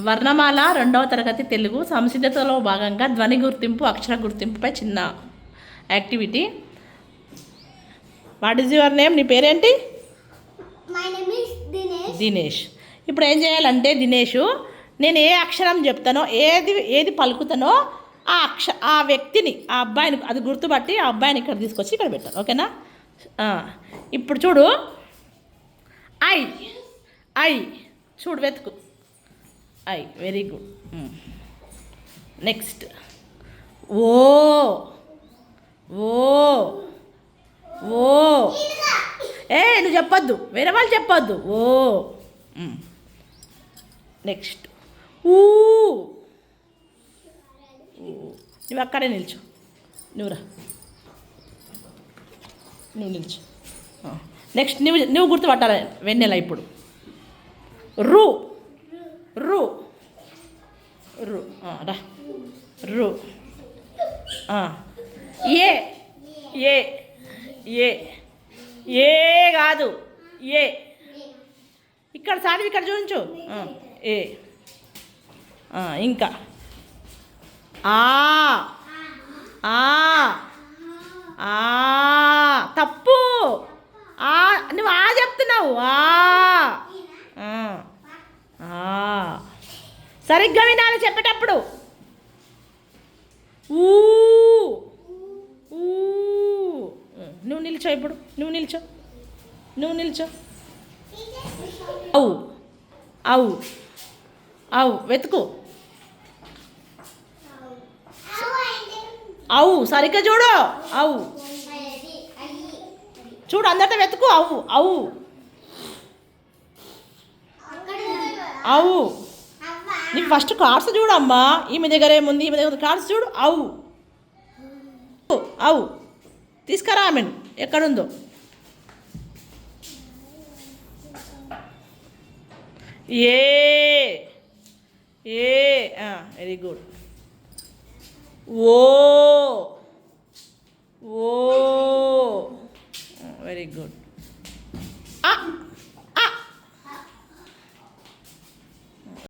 వర్ణమాల 2వ తరగతి తెలుగు సంసిద్ధతలో భాగంగా ధ్వని గుర్తింపు అక్షర గుర్తింపుపై చిన్న activity. What is your name? నీ పేరేంటి? దినేష్. ఇప్పుడు ఏం చేయాలంటే దినేషు, నేను ఏ అక్షరం చెప్తానో ఏది పలుకుతానో ఆ వ్యక్తిని, ఆ అబ్బాయిని అది గుర్తుపట్టి ఆ అబ్బాయిని ఇక్కడ తీసుకొచ్చి ఇక్కడ పెట్టాను. ఓకేనా? ఇప్పుడు చూడు, ఐ ఐ చూడు, వెతుకు. I, very good. నెక్స్ట్ ఓ ఓ ఓ నువ్వు చెప్పొద్దు, వేరే వాళ్ళు చెప్పొద్దు. ఓ. నెక్స్ట్ ఊ. నువ్వు అక్కడే నిల్చు, నువ్వురా, నువ్వు నిల్చు. నెక్స్ట్ నువ్వు గుర్తుపట్టాలి వెన్నెల. ఇప్పుడు రు రు రు రా, రు. ఏ ఏ ఏ ఏ కాదు, ఏ. ఇక్కడ సారి ఇక్కడ చూపించు. ఏ. ఇంకా ఆ ఆ ఆ తప్పు. నువ్వు చెప్తున్నావు. సరిగ్గా వినాలి చెప్పేటప్పుడు. ఊ ఊ. నువ్వు నిల్చో, ఇప్పుడు నువ్వు నిల్చో. అవు అవు అవు వెతుకు. అవు సరిగ్గా చూడు. అవు చూడు, అందరితో వెతుకు. అవు అవు అవు. నీకు ఫస్ట్ కార్డ్స్ చూడు అమ్మా. ఈమె దగ్గర ఏముంది, ఈమె దగ్గర కార్డ్స్ చూడు. అవు అవు తీసుకురా ఆమెను ఎక్కడుందో. ఏ ఏ వెరీ గుడ్. ఓ ఓ వెరీ గుడ్.